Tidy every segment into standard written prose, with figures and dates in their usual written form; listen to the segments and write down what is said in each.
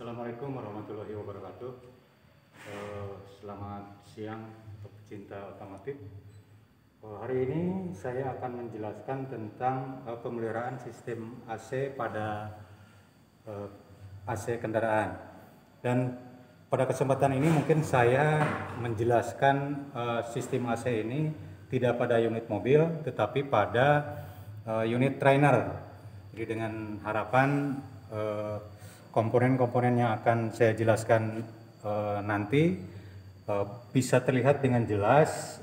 Assalamualaikum warahmatullahi wabarakatuh. Selamat siang untuk pecinta otomotif. Hari ini saya akan menjelaskan tentang pemeliharaan sistem AC pada AC kendaraan. Dan pada kesempatan ini mungkin saya menjelaskan sistem AC ini tidak pada unit mobil, tetapi pada unit trainer. Jadi dengan harapan komponen-komponen yang akan saya jelaskan nanti bisa terlihat dengan jelas,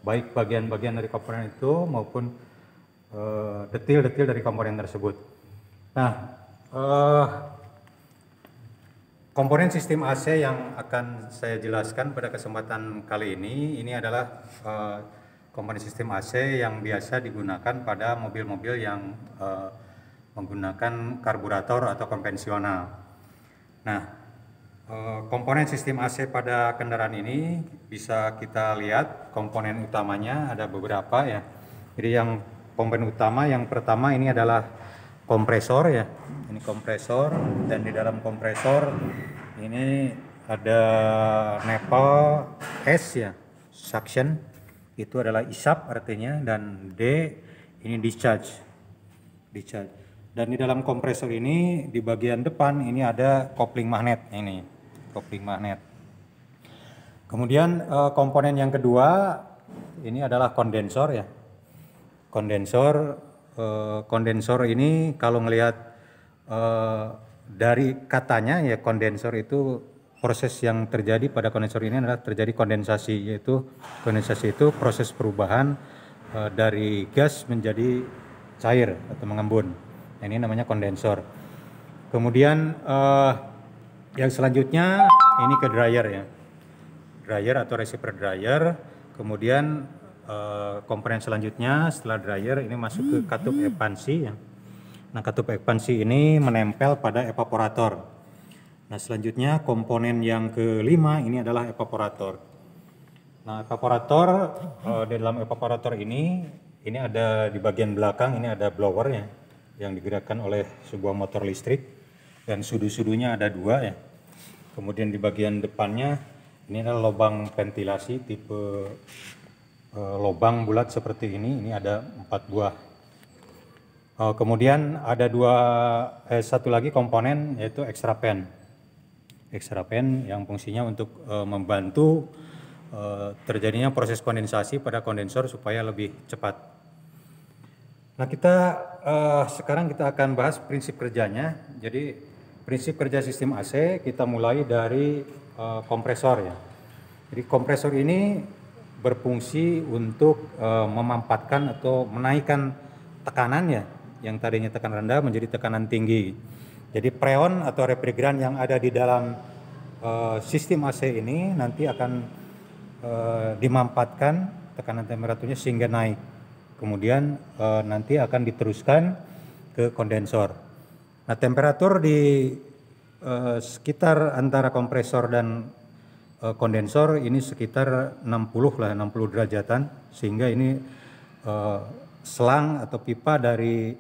baik bagian-bagian dari komponen itu maupun detail-detail dari komponen tersebut. Nah, komponen sistem AC yang akan saya jelaskan pada kesempatan kali ini adalah komponen sistem AC yang biasa digunakan pada mobil-mobil yang menggunakan karburator atau konvensional. Nah, komponen sistem AC pada kendaraan ini bisa kita lihat komponen utamanya ada beberapa ya. Jadi yang komponen utama yang pertama ini adalah kompresor ya. Ini kompresor, dan di dalam kompresor ini ada nipple S ya, suction itu adalah isap artinya, dan D ini discharge. Dan di dalam kompresor ini di bagian depan ini ada kopling magnet, ini kopling magnet. Kemudian komponen yang kedua ini adalah kondensor ya. Kondensor ini kalau melihat dari katanya ya, kondensor itu proses yang terjadi pada kondensor ini adalah terjadi kondensasi, yaitu kondensasi itu proses perubahan dari gas menjadi cair atau mengembun. Ini namanya kondensor. Kemudian yang selanjutnya ini ke dryer ya, dryer atau receiver dryer. Kemudian komponen selanjutnya setelah dryer ini masuk ke katup ekspansi ya. Nah, katup ekspansi ini menempel pada evaporator. Nah, selanjutnya komponen yang kelima ini adalah evaporator. Nah, evaporator di dalam evaporator ini ada di bagian belakang ini ada blower ya, yang digerakkan oleh sebuah motor listrik, dan sudu-sudunya ada dua ya. Kemudian di bagian depannya ini adalah lubang ventilasi tipe lubang bulat seperti ini ada 4 buah. Kemudian ada satu lagi komponen yaitu extra fan yang fungsinya untuk membantu terjadinya proses kondensasi pada kondensor supaya lebih cepat. Nah, sekarang kita akan bahas prinsip kerjanya. Jadi prinsip kerja sistem AC kita mulai dari kompresor ya. Jadi kompresor ini berfungsi untuk memampatkan atau menaikkan tekanan ya, yang tadinya tekanan rendah menjadi tekanan tinggi. Jadi freon atau refrigeran yang ada di dalam sistem AC ini nanti akan dimampatkan tekanan temperaturnya sehingga naik. Kemudian nanti akan diteruskan ke kondensor. Nah, temperatur di sekitar antara kompresor dan kondensor ini sekitar 60 derajatan, sehingga ini selang atau pipa dari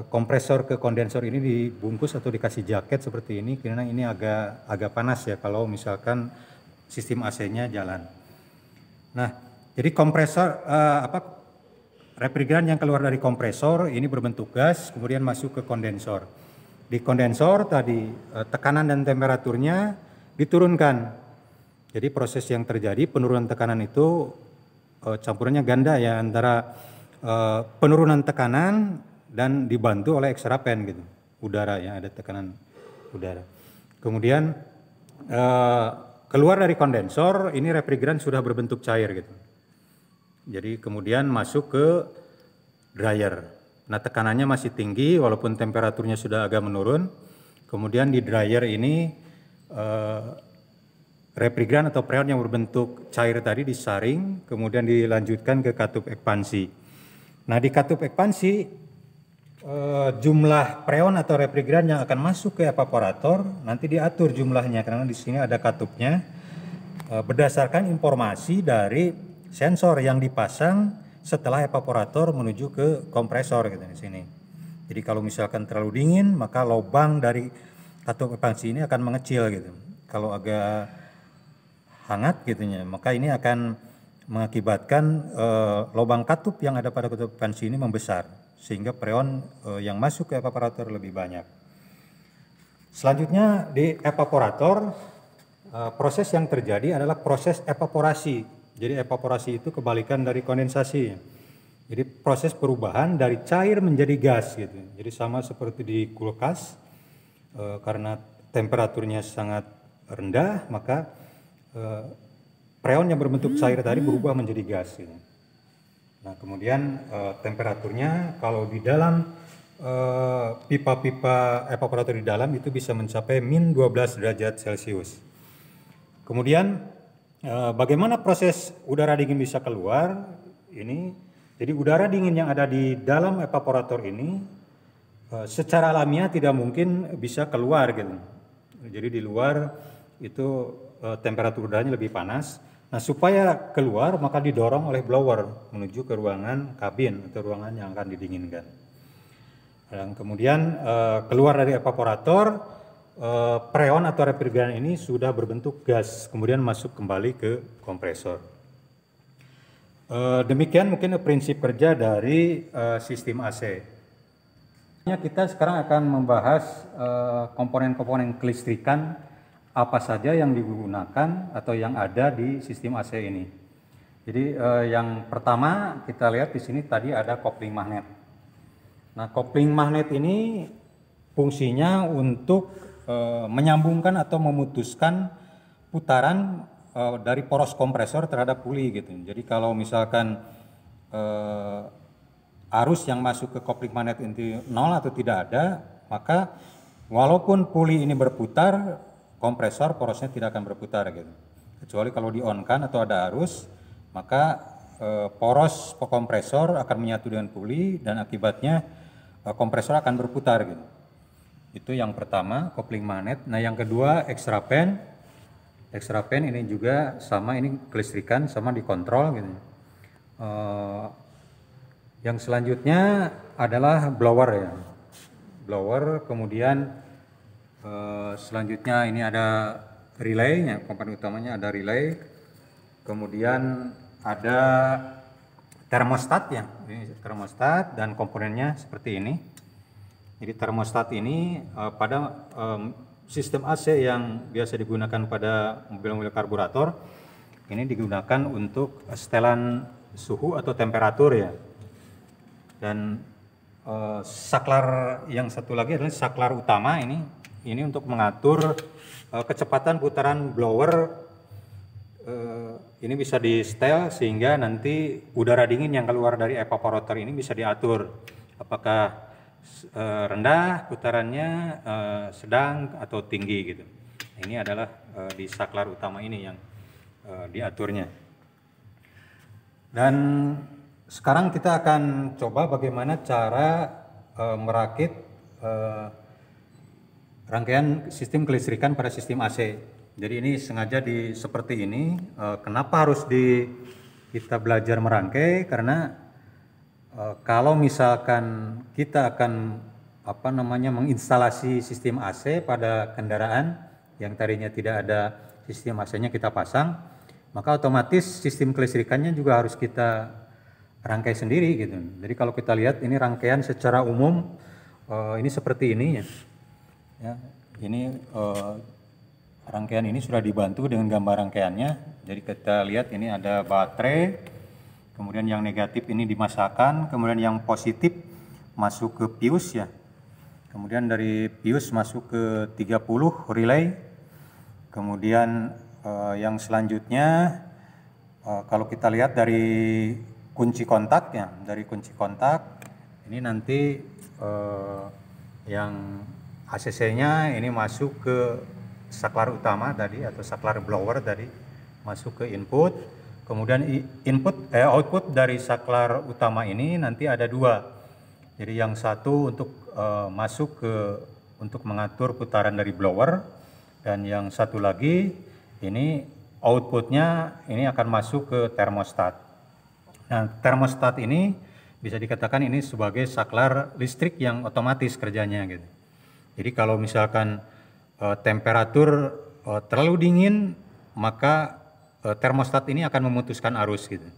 kompresor ke kondensor ini dibungkus atau dikasih jaket seperti ini, karena ini agak panas ya kalau misalkan sistem AC-nya jalan. Nah, jadi refrigeran yang keluar dari kompresor ini berbentuk gas, kemudian masuk ke kondensor. Di kondensor tadi tekanan dan temperaturnya diturunkan. Jadi proses yang terjadi penurunan tekanan itu campurannya ganda ya, antara penurunan tekanan dan dibantu oleh extra fan gitu, udara ya, ada tekanan udara. Kemudian keluar dari kondensor ini refrigeran sudah berbentuk cair gitu. Jadi kemudian masuk ke dryer. Nah, tekanannya masih tinggi walaupun temperaturnya sudah agak menurun. Kemudian di dryer ini refrigeran atau freon yang berbentuk cair tadi disaring, kemudian dilanjutkan ke katup ekspansi. Nah, di katup ekspansi jumlah freon atau refrigeran yang akan masuk ke evaporator nanti diatur jumlahnya, karena di sini ada katupnya berdasarkan informasi dari sensor yang dipasang setelah evaporator menuju ke kompresor gitu di sini. Jadi kalau misalkan terlalu dingin, maka lubang dari katup ekspansi ini akan mengecil gitu. Kalau agak hangat gitunya, maka ini akan mengakibatkan lubang katup yang ada pada katup ekspansi ini membesar, sehingga freon yang masuk ke evaporator lebih banyak. Selanjutnya di evaporator, proses yang terjadi adalah proses evaporasi. Jadi evaporasi itu kebalikan dari kondensasi. Jadi proses perubahan dari cair menjadi gas gitu. Jadi sama seperti di kulkas, karena temperaturnya sangat rendah, maka freon yang berbentuk cair tadi berubah menjadi gas gitu. Nah kemudian temperaturnya kalau di dalam pipa-pipa evaporator di dalam itu bisa mencapai min 12 derajat Celcius. Kemudian bagaimana proses udara dingin bisa keluar ini? Jadi udara dingin yang ada di dalam evaporator ini secara alamiah tidak mungkin bisa keluar gitu. Jadi di luar itu temperatur udaranya lebih panas. Nah supaya keluar maka didorong oleh blower menuju ke ruangan kabin atau ruangan yang akan didinginkan. Dan kemudian keluar dari evaporator, freon atau refrigeran ini sudah berbentuk gas, kemudian masuk kembali ke kompresor. Demikian mungkin prinsip kerja dari sistem AC. Kita sekarang akan membahas komponen-komponen kelistrikan apa saja yang digunakan atau yang ada di sistem AC ini. Jadi yang pertama kita lihat di sini tadi ada kopling magnet. Nah, kopling magnet ini fungsinya untuk menyambungkan atau memutuskan putaran dari poros kompresor terhadap puli gitu. Jadi kalau misalkan arus yang masuk ke kopling magnet itu nol atau tidak ada, maka walaupun puli ini berputar, kompresor porosnya tidak akan berputar gitu. Kecuali kalau di-on-kan atau ada arus, maka poros kompresor akan menyatu dengan puli dan akibatnya kompresor akan berputar gitu. Itu yang pertama, kopling magnet. Nah, yang kedua extra fan. Extra fan ini juga sama, ini kelistrikan sama dikontrol gitu. Yang selanjutnya adalah blower ya. Blower, kemudian selanjutnya ini ada relay, komponen utamanya ada relay. Kemudian ada termostat ya, ini termostat dan komponennya seperti ini. Jadi termostat ini pada sistem AC yang biasa digunakan pada mobil-mobil karburator, ini digunakan untuk setelan suhu atau temperatur ya. Dan saklar yang satu lagi adalah saklar utama ini untuk mengatur kecepatan putaran blower. Ini bisa di setel sehingga nanti udara dingin yang keluar dari evaporator ini bisa diatur apakah rendah putarannya, sedang atau tinggi gitu. Ini adalah di saklar utama ini yang diaturnya. Dan sekarang kita akan coba bagaimana cara merakit rangkaian sistem kelistrikan pada sistem AC. Jadi ini sengaja seperti ini. Kenapa harus kita belajar merangkai? Karena kalau misalkan kita akan menginstalasi sistem AC pada kendaraan yang tadinya tidak ada sistem AC-nya kita pasang, maka otomatis sistem kelistrikannya juga harus kita rangkai sendiri gitu. Jadi kalau kita lihat ini rangkaian secara umum ini seperti ini ya. Ini rangkaian ini sudah dibantu dengan gambar rangkaiannya. Jadi kita lihat ini ada baterai, kemudian yang negatif ini dimasakkan, kemudian yang positif masuk ke fuse ya. Kemudian dari fuse masuk ke 30 relay. Kemudian yang selanjutnya kalau kita lihat dari kunci kontak ya, dari kunci kontak ini nanti yang ACC-nya ini masuk ke saklar utama tadi atau saklar blower tadi, masuk ke input. Kemudian output dari saklar utama ini nanti ada dua. Jadi yang satu untuk masuk untuk mengatur putaran dari blower, dan yang satu lagi ini outputnya ini akan masuk ke termostat. Nah, termostat ini bisa dikatakan ini sebagai saklar listrik yang otomatis kerjanya gitu. Jadi kalau misalkan temperatur terlalu dingin, maka termostat ini akan memutuskan arus gitu.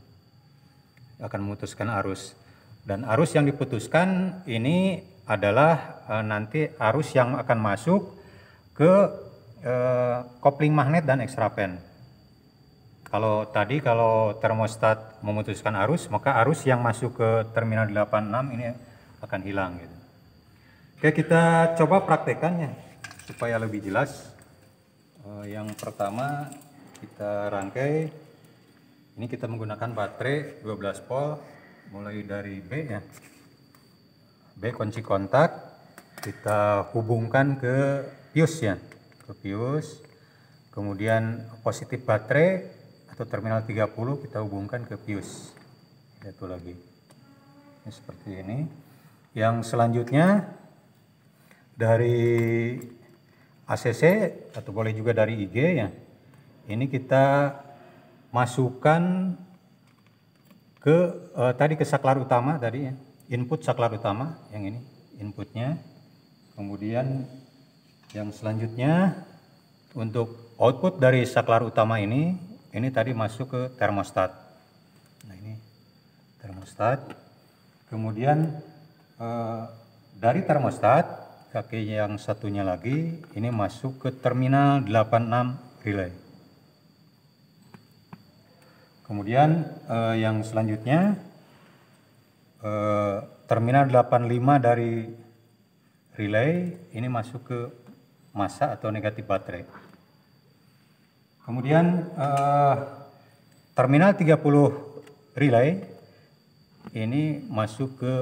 Akan memutuskan arus. Dan arus yang diputuskan ini adalah nanti arus yang akan masuk ke kopling magnet dan ekstrapen. Kalau tadi kalau termostat memutuskan arus, maka arus yang masuk ke terminal 86 ini akan hilang gitu. Oke, kita coba praktekannya supaya lebih jelas. Yang pertama kita rangkai, ini kita menggunakan baterai 12 volt mulai dari B ya. B kunci kontak, kita hubungkan ke fuse ya, ke fuse. Kemudian positif baterai atau terminal 30 kita hubungkan ke fuse. Itu lagi. Ini seperti ini. Yang selanjutnya dari ACC atau boleh juga dari IG ya. Ini kita masukkan ke tadi ke saklar utama tadi ya, input saklar utama yang ini inputnya. Kemudian yang selanjutnya untuk output dari saklar utama ini tadi masuk ke termostat. Nah ini termostat. Kemudian dari termostat kaki yang satunya lagi ini masuk ke terminal 86 relay. Kemudian yang selanjutnya terminal 85 dari relay ini masuk ke massa atau negatif baterai. Kemudian terminal 30 relay ini masuk ke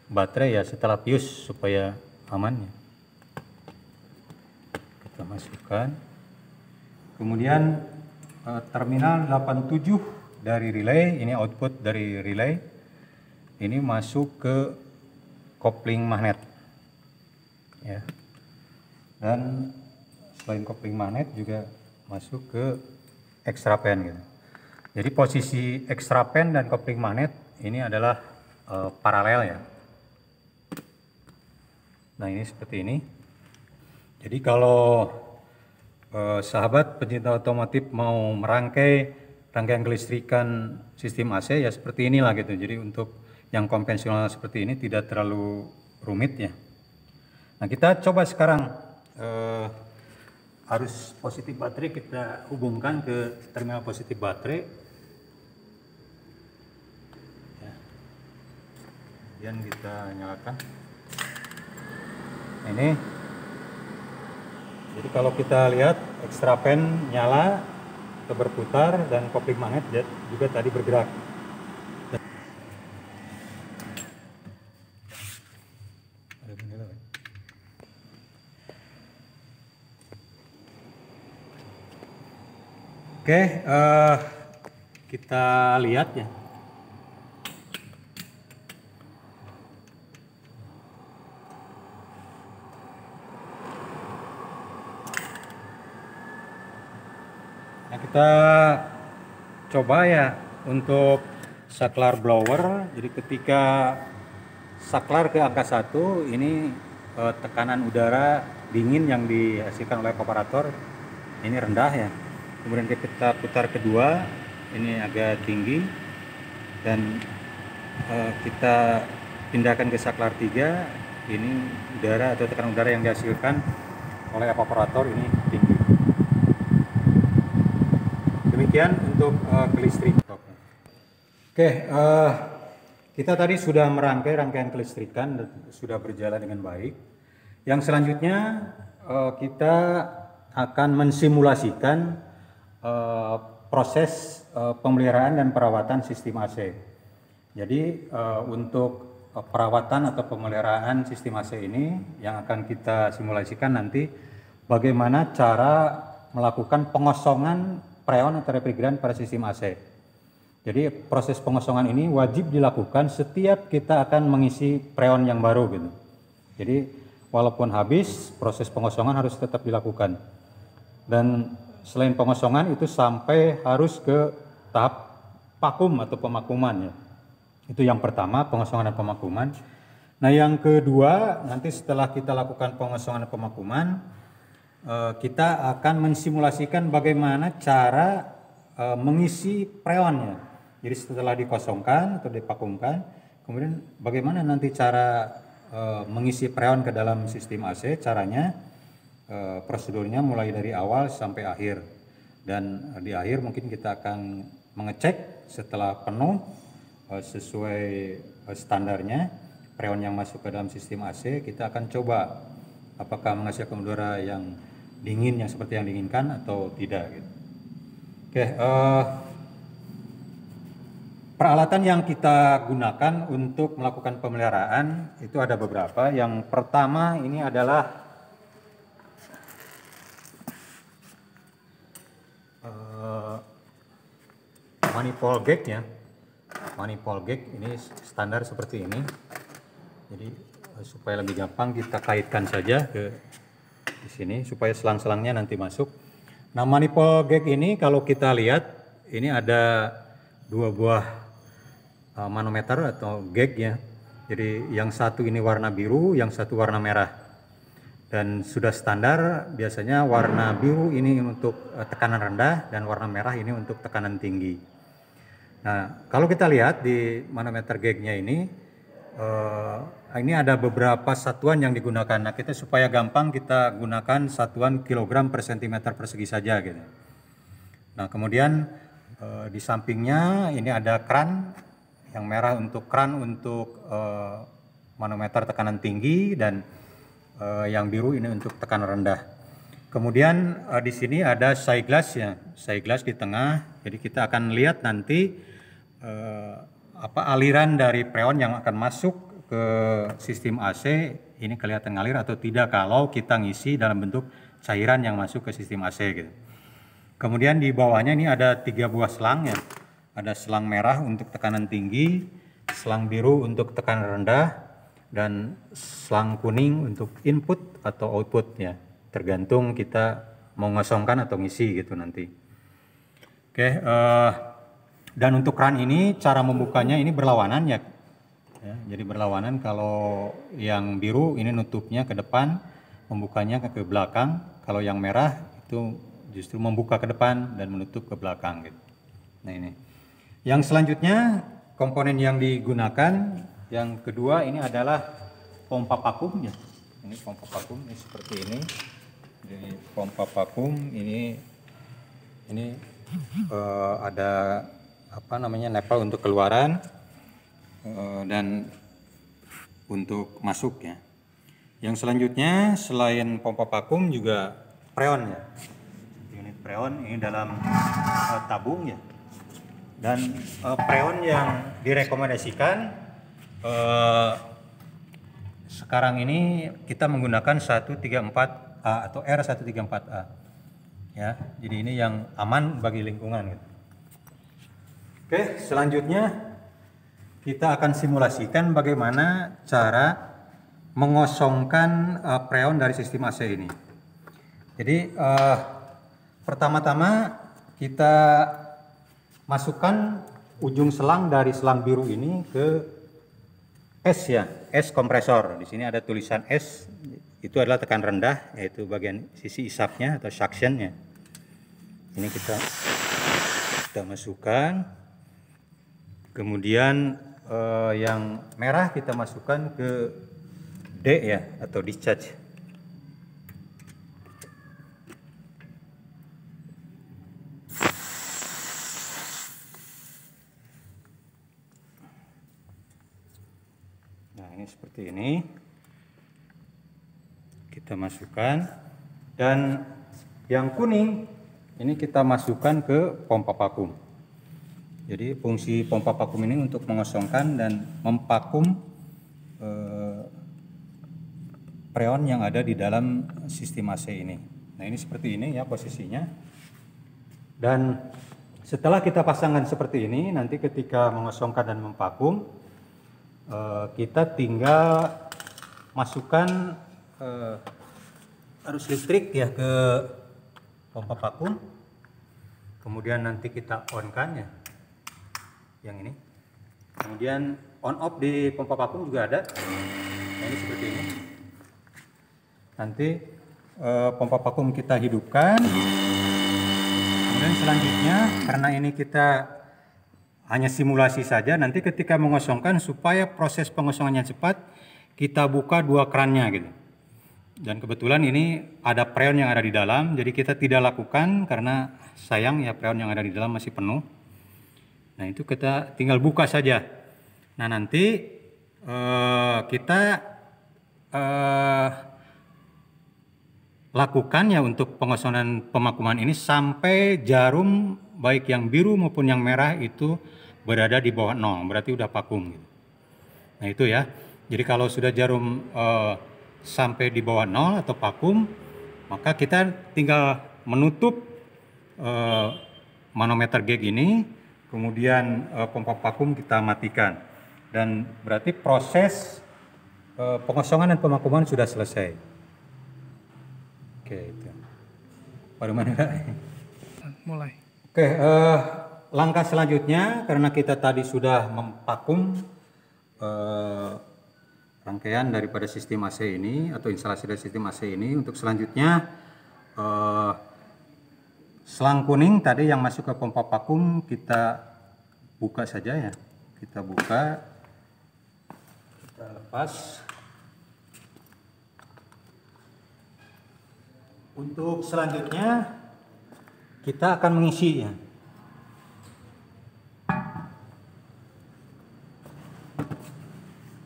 baterai ya setelah fuse supaya aman ya. Kita masukkan. Kemudian terminal 87 dari relay, ini output dari relay, ini masuk ke kopling magnet ya. Dan selain kopling magnet juga masuk ke ekstrapen gitu. Jadi posisi ekstrapen dan kopling magnet ini adalah paralel ya. Nah ini seperti ini. Jadi kalau sahabat pencinta otomotif mau merangkai rangkaian kelistrikan sistem AC ya seperti inilah gitu. Jadi untuk yang konvensional seperti ini tidak terlalu rumit ya. Nah kita coba sekarang arus positif baterai kita hubungkan ke terminal positif baterai. Ya. Kemudian kita nyalakan. Ini. Jadi kalau kita lihat ekstrapen nyala, berputar dan kopling magnet juga tadi bergerak. Oke, kita lihat ya. Nah, kita coba ya untuk saklar blower. Jadi ketika saklar ke angka 1 ini tekanan udara dingin yang dihasilkan oleh evaporator ini rendah ya. Kemudian kita putar kedua ini agak tinggi dan kita pindahkan ke saklar 3, ini udara atau tekanan udara yang dihasilkan oleh evaporator ini tinggi. Demikian untuk kelistrikan. Oke, kita tadi sudah merangkai rangkaian kelistrikan dan sudah berjalan dengan baik. Yang selanjutnya kita akan mensimulasikan proses pemeliharaan dan perawatan sistem AC. Jadi untuk perawatan atau pemeliharaan sistem AC ini yang akan kita simulasikan nanti bagaimana cara melakukan pengosongan freon atau refrigeran pada sistem AC. Jadi proses pengosongan ini wajib dilakukan setiap kita akan mengisi freon yang baru gitu. Jadi walaupun habis, proses pengosongan harus tetap dilakukan. Dan selain pengosongan itu sampai harus ke tahap vakum atau pemakuman ya. Itu yang pertama, pengosongan dan pemakuman. Nah yang kedua, nanti setelah kita lakukan pengosongan dan pemakuman, kita akan mensimulasikan bagaimana cara mengisi freonnya. Jadi setelah dikosongkan atau divakumkan, kemudian bagaimana nanti cara mengisi freon ke dalam sistem AC. Caranya prosedurnya mulai dari awal sampai akhir, dan di akhir mungkin kita akan mengecek setelah penuh sesuai standarnya freon yang masuk ke dalam sistem AC. Kita akan coba apakah menghasilkan udara yang dingin yang seperti yang diinginkan atau tidak gitu. Oke, peralatan yang kita gunakan untuk melakukan pemeliharaan itu ada beberapa. Yang pertama ini adalah manifold gauge ya. Manifold gauge ini standar seperti ini. Jadi supaya lebih gampang kita kaitkan saja ke di sini supaya selang-selangnya nanti masuk. Nah, manifold gauge ini kalau kita lihat ini ada dua buah manometer atau gauge ya. Jadi yang satu ini warna biru, yang satu warna merah. Dan sudah standar biasanya warna biru ini untuk tekanan rendah dan warna merah ini untuk tekanan tinggi. Nah, kalau kita lihat di manometer gauge-nya ini ada beberapa satuan yang digunakan. Nah, kita supaya gampang kita gunakan satuan kilogram per sentimeter persegi saja gitu. Nah, kemudian di sampingnya ini ada kran, yang merah untuk kran untuk manometer tekanan tinggi, dan yang biru ini untuk tekanan rendah. Kemudian di sini ada eyeglass ya, eyeglass di tengah. Jadi kita akan lihat nanti aliran dari freon yang akan masuk ke sistem AC ini kelihatan ngalir atau tidak kalau kita ngisi dalam bentuk cairan yang masuk ke sistem AC gitu. Kemudian di bawahnya ini ada 3 buah selang ya. Ada selang merah untuk tekanan tinggi, selang biru untuk tekanan rendah, dan selang kuning untuk input atau output ya. Tergantung kita mau ngosongkan atau ngisi gitu nanti. Oke, dan untuk kran ini cara membukanya ini berlawanan ya. Jadi berlawanan, kalau yang biru ini nutupnya ke depan, membukanya ke belakang. Kalau yang merah itu justru membuka ke depan dan menutup ke belakang gitu. Nah ini. Yang selanjutnya komponen yang digunakan yang kedua ini adalah pompa vakum ya. Ini pompa vakum ini seperti ini. Jadi pompa vakum ini ada nepal untuk keluaran dan untuk masuk ya. Yang selanjutnya selain pompa vakum juga freon ya. Unit freon ini dalam tabung ya. Dan freon yang direkomendasikan sekarang ini kita menggunakan 134A atau R134A ya. Jadi ini yang aman bagi lingkungan gitu. Oke, selanjutnya kita akan simulasikan bagaimana cara mengosongkan freon dari sistem AC ini. Jadi pertama-tama kita masukkan ujung selang dari selang biru ini ke S ya, S kompresor. Di sini ada tulisan S, itu adalah tekan rendah, yaitu bagian sisi isapnya atau suctionnya. Ini kita masukkan. Kemudian yang merah kita masukkan ke D ya, atau discharge. Nah ini seperti ini kita masukkan, dan yang kuning ini kita masukkan ke pompa vakum. Jadi fungsi pompa vakum ini untuk mengosongkan dan memvakum freon yang ada di dalam sistem AC ini. Nah ini seperti ini ya posisinya. Dan setelah kita pasangkan seperti ini, nanti ketika mengosongkan dan memvakum, kita tinggal masukkan arus listrik ya ke pompa vakum. Kemudian nanti kita on-kan ya, yang ini. Kemudian on off di pompa vakum juga ada. Nah, ini seperti ini. Nanti pompa vakum kita hidupkan. Kemudian selanjutnya, karena ini kita hanya simulasi saja, nanti ketika mengosongkan supaya proses pengosongannya cepat, kita buka dua krannya gitu. Dan kebetulan ini ada preon yang ada di dalam, jadi kita tidak lakukan karena sayang ya preon yang ada di dalam masih penuh. Nah itu kita tinggal buka saja. Nah nanti kita lakukan ya untuk pengosongan pemakuman ini sampai jarum baik yang biru maupun yang merah itu berada di bawah 0, berarti udah vakum gitu. Nah itu ya, jadi kalau sudah jarum sampai di bawah 0 atau vakum, maka kita tinggal menutup manometer gauge ini, kemudian pompa vakum kita matikan, dan berarti proses pengosongan dan pemakuman sudah selesai. Oke, itu. Bagaimana? Mulai. Oke, langkah selanjutnya karena kita tadi sudah memvakum rangkaian daripada sistem AC ini atau instalasi dari sistem AC ini, untuk selanjutnya selang kuning tadi yang masuk ke pompa vakum kita buka saja ya, kita buka, kita lepas. Untuk selanjutnya kita akan mengisi ya.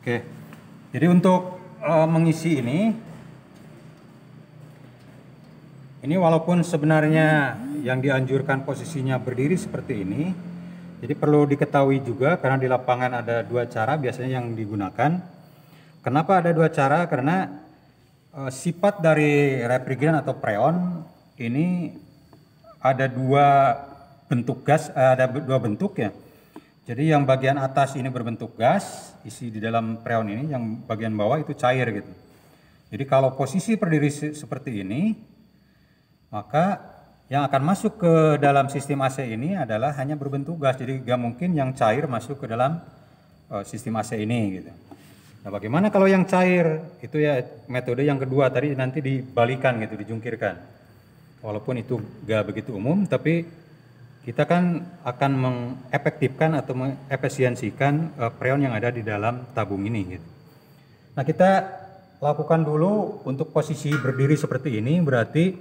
Oke. Jadi untuk mengisi ini walaupun sebenarnya yang dianjurkan posisinya berdiri seperti ini, jadi perlu diketahui juga karena di lapangan ada dua cara biasanya yang digunakan. Kenapa ada dua cara? Karena sifat dari refrigeran atau preon ini ada dua bentuk gas, ada dua bentuk ya. Jadi yang bagian atas ini berbentuk gas, isi di dalam preon ini, yang bagian bawah itu cair gitu. Jadi kalau posisi berdiri seperti ini, maka yang akan masuk ke dalam sistem AC ini adalah hanya berbentuk gas. Jadi nggak mungkin yang cair masuk ke dalam sistem AC ini gitu. Nah bagaimana kalau yang cair? Itu ya metode yang kedua tadi, nanti dibalikan gitu, dijungkirkan. Walaupun itu nggak begitu umum, tapi kita kan akan mengefektifkan atau mengefisiensikan preon yang ada di dalam tabung ini gitu. Nah kita lakukan dulu untuk posisi berdiri seperti ini, berarti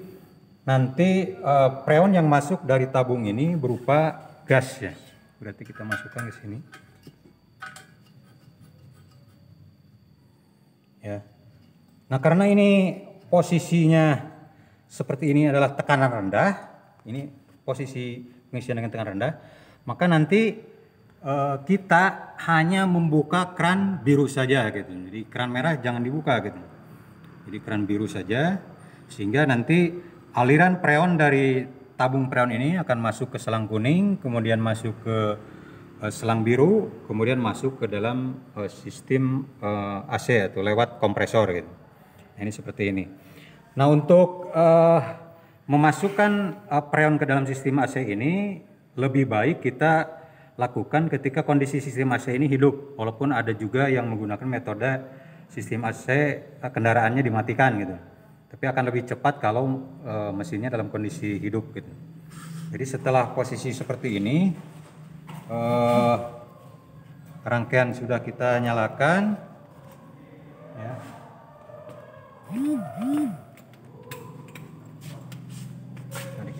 nanti preon yang masuk dari tabung ini berupa gas ya. Berarti kita masukkan ke sini. Ya. Nah karena ini posisinya seperti ini adalah tekanan rendah, ini posisi pengisian dengan tekanan rendah, maka nanti kita hanya membuka keran biru saja gitu. Jadi keran merah jangan dibuka gitu. Jadi keran biru saja, sehingga nanti aliran preon dari tabung preon ini akan masuk ke selang kuning, kemudian masuk ke selang biru, kemudian masuk ke dalam sistem AC atau lewat kompresor gitu. Nah, ini seperti ini. Nah untuk memasukkan preon ke dalam sistem AC ini lebih baik kita lakukan ketika kondisi sistem AC ini hidup, walaupun ada juga yang menggunakan metode sistem AC kendaraannya dimatikan gitu, tapi akan lebih cepat kalau mesinnya dalam kondisi hidup gitu. Jadi setelah posisi seperti ini, rangkaian sudah kita nyalakan ya.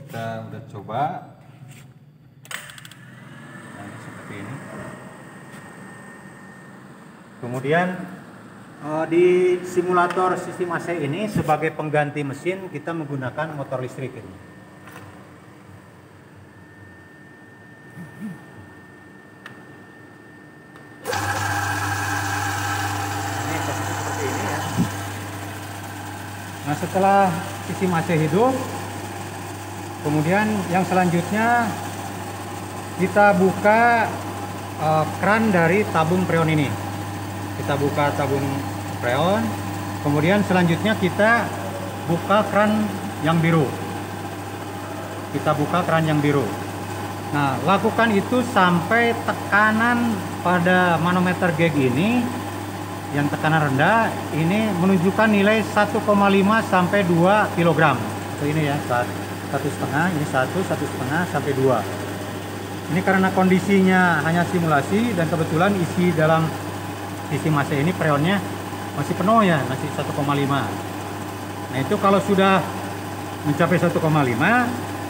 Kita udah coba, nah, seperti ini. Kemudian di simulator sistem AC ini sebagai pengganti mesin kita menggunakan motor listrik ini. Ini posisi seperti ini ya. Nah setelah sistem AC hidup, kemudian yang selanjutnya kita buka keran dari tabung preon ini. Kita buka tabung preon, kemudian selanjutnya kita buka keran yang biru. Kita buka keran yang biru. Nah, lakukan itu sampai tekanan pada manometer gauge ini yang tekanan rendah ini menunjukkan nilai 1,5 sampai 2 kg. So, ini ya, 1,5, ini 1,5 sampai 2. Ini karena kondisinya hanya simulasi dan kebetulan isi dalam sistem AC ini freonnya masih penuh ya, masih 1,5. Nah, itu kalau sudah mencapai 1,5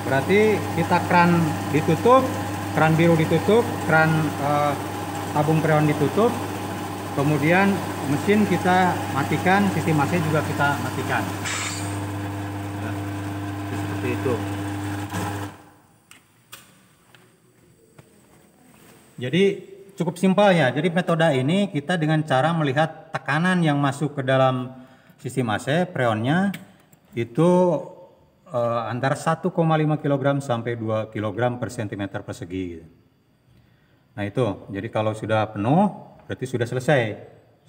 berarti kita keran ditutup, keran biru ditutup, keran tabung freon ditutup, kemudian mesin kita matikan, sistem AC juga kita matikan. Nah, seperti itu. Jadi cukup simpel ya. Jadi metode ini kita dengan cara melihat tekanan yang masuk ke dalam sistem AC freonnya itu antara 1,5 kg sampai 2 kg per cm persegi. Nah itu, jadi kalau sudah penuh berarti sudah selesai,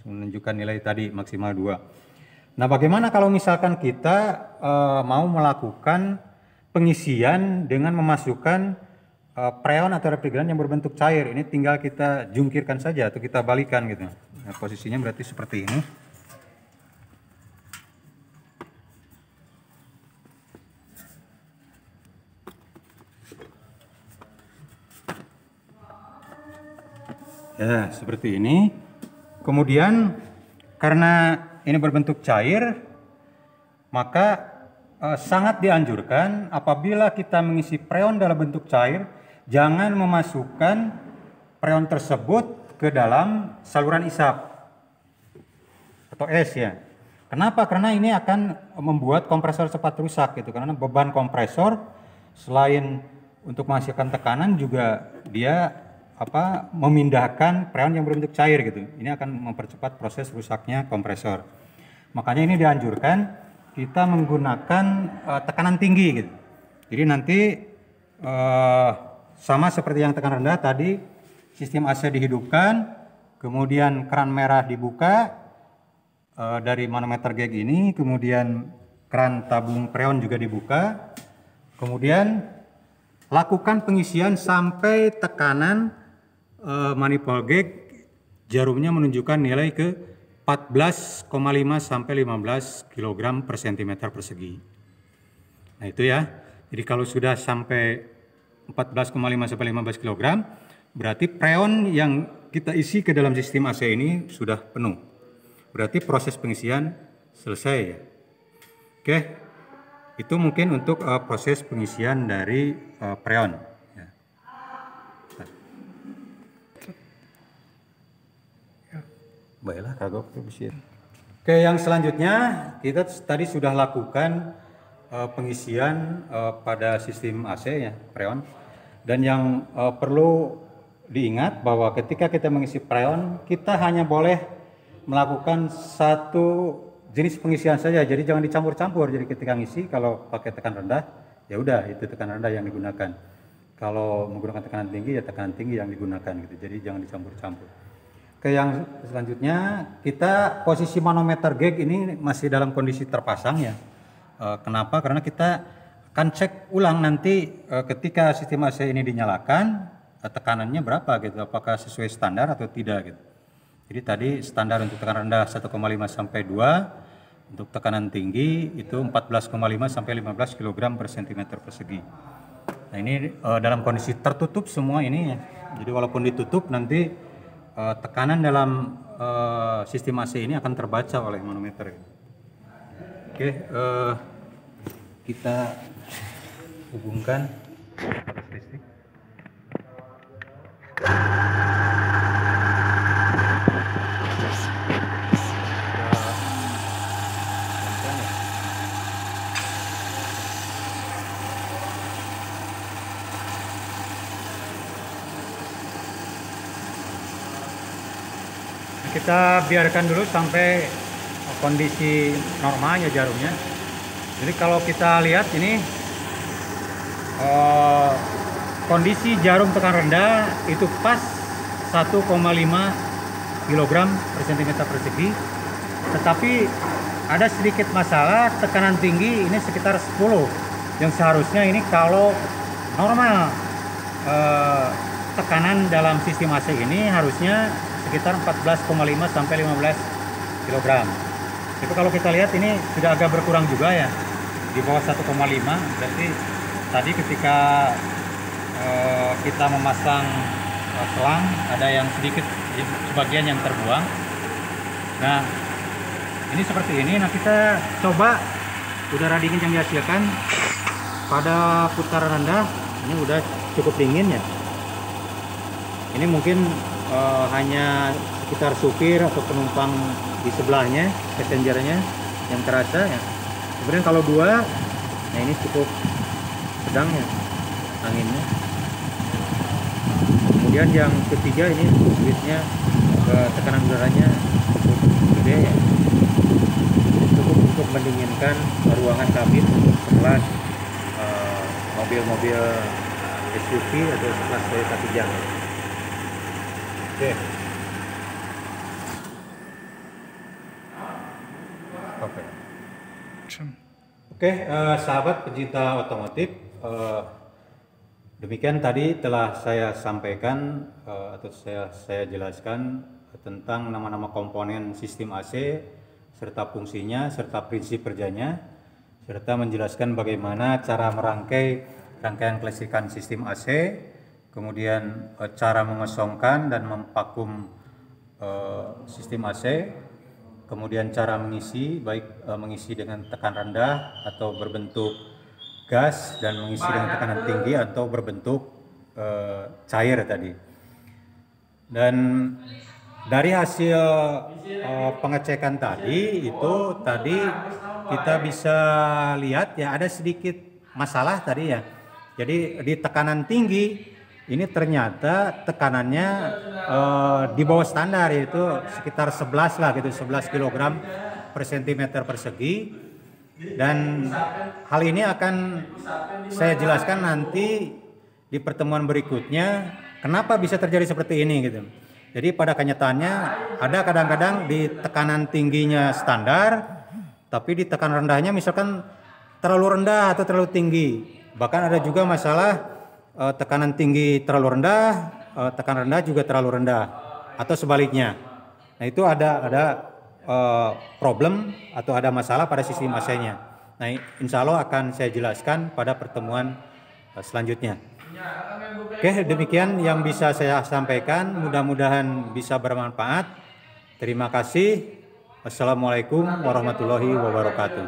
menunjukkan nilai tadi maksimal 2. Nah bagaimana kalau misalkan kita mau melakukan pengisian dengan memasukkan freon atau refrigeran yang berbentuk cair? Ini tinggal kita jungkirkan saja atau kita balikan gitu. Nah, posisinya berarti seperti ini. Ya, seperti ini. Kemudian karena ini berbentuk cair, maka sangat dianjurkan apabila kita mengisi freon dalam bentuk cair, jangan memasukkan freon tersebut ke dalam saluran isap atau es ya. Kenapa? Karena ini akan membuat kompresor cepat rusak gitu. Karena beban kompresor selain untuk menghasilkan tekanan juga dia memindahkan freon yang berbentuk cair gitu. Ini akan mempercepat proses rusaknya kompresor. Makanya ini dianjurkan kita menggunakan tekanan tinggi gitu. Jadi nanti sama seperti yang tekanan rendah tadi, sistem AC dihidupkan, kemudian keran merah dibuka dari manometer gauge ini, kemudian keran tabung freon juga dibuka, kemudian lakukan pengisian sampai tekanan manifold gauge jarumnya menunjukkan nilai ke 14,5 sampai 15 kg per cm persegi. Nah itu ya. Jadi kalau sudah sampai 14,5 sampai 15 kg, berarti freon yang kita isi ke dalam sistem AC ini sudah penuh. Berarti proses pengisian selesai ya. Oke. Itu mungkin untuk proses pengisian dari freon. Baiklah, kagok bisa. Oke, yang selanjutnya kita tadi sudah lakukan pengisian pada sistem AC ya, freon. Dan yang perlu diingat bahwa ketika kita mengisi freon, kita hanya boleh melakukan satu jenis pengisian saja. Jadi jangan dicampur-campur. Jadi ketika ngisi kalau pakai tekanan rendah, ya udah itu tekanan rendah yang digunakan. Kalau menggunakan tekanan tinggi ya tekanan tinggi yang digunakan gitu. Jadi jangan dicampur-campur. Ke yang selanjutnya, kita posisi manometer gauge ini masih dalam kondisi terpasang ya. Kenapa? Karena kita akan cek ulang nanti ketika sistem AC ini dinyalakan, tekanannya berapa gitu, apakah sesuai standar atau tidak gitu. Jadi tadi standar untuk tekanan rendah 1,5 sampai 2, untuk tekanan tinggi itu 14,5 sampai 15 kg per cm persegi. Nah ini dalam kondisi tertutup semua ini ya. Jadi walaupun ditutup nanti tekanan dalam sistem AC ini akan terbaca oleh manometer. Oke, kita hubungkan arus listrik. Kita biarkan dulu sampai kondisi normalnya jarumnya. Jadi kalau kita lihat ini kondisi jarum tekanan rendah itu pas 1,5 kg per cm persegi. Tetapi ada sedikit masalah, tekanan tinggi ini sekitar 10. Yang seharusnya ini kalau normal tekanan dalam sistem AC ini harusnya sekitar 14,5 sampai 15 kg. Itu kalau kita lihat ini sudah agak berkurang juga ya, di bawah 1,5. Berarti tadi ketika kita memasang selang ada yang sedikit sebagian yang terbuang. Nah, ini seperti ini. Nah, kita coba udara dingin yang dihasilkan pada putaran rendah. Ini udah cukup dingin ya. Ini mungkin hanya sekitar supir atau penumpang di sebelahnya, passengernya yang terasa ya. Kemudian kalau dua, nah ini cukup sedang ya anginnya. Kemudian yang ketiga ini switchnya tekanan udaranya cukup gede ya, cukup untuk mendinginkan ruangan kabin sekelas mobil-mobil SUV atau sekelas Toyota Kijang. Oke. Oke, sahabat pecinta otomotif, demikian tadi telah saya sampaikan atau saya jelaskan tentang nama-nama komponen sistem AC serta fungsinya serta prinsip kerjanya, serta menjelaskan bagaimana cara merangkai rangkaian kelistrikan sistem AC, kemudian cara mengosongkan dan memvakum sistem AC, kemudian cara mengisi, baik mengisi dengan tekanan rendah atau berbentuk gas, dan mengisi dengan tekanan tinggi atau berbentuk cair tadi. Dan dari hasil pengecekan tadi itu tadi kita bisa lihat ya ada sedikit masalah tadi ya. Jadi di tekanan tinggi ini ternyata tekanannya di bawah standar, yaitu sekitar 11 lah gitu, 11 kg per cm persegi. Dan hal ini akan saya jelaskan nanti di pertemuan berikutnya kenapa bisa terjadi seperti ini gitu. Jadi pada kenyataannya ada kadang-kadang di tekanan tingginya standar, tapi di tekanan rendahnya misalkan terlalu rendah atau terlalu tinggi. Bahkan ada juga masalah tekanan tinggi terlalu rendah, tekanan rendah juga terlalu rendah, atau sebaliknya. Nah itu ada problem atau ada masalah pada sistem AC-nya. Nah insya Allah akan saya jelaskan pada pertemuan selanjutnya. Oke, demikian yang bisa saya sampaikan, mudah-mudahan bisa bermanfaat. Terima kasih. Wassalamualaikum warahmatullahi wabarakatuh.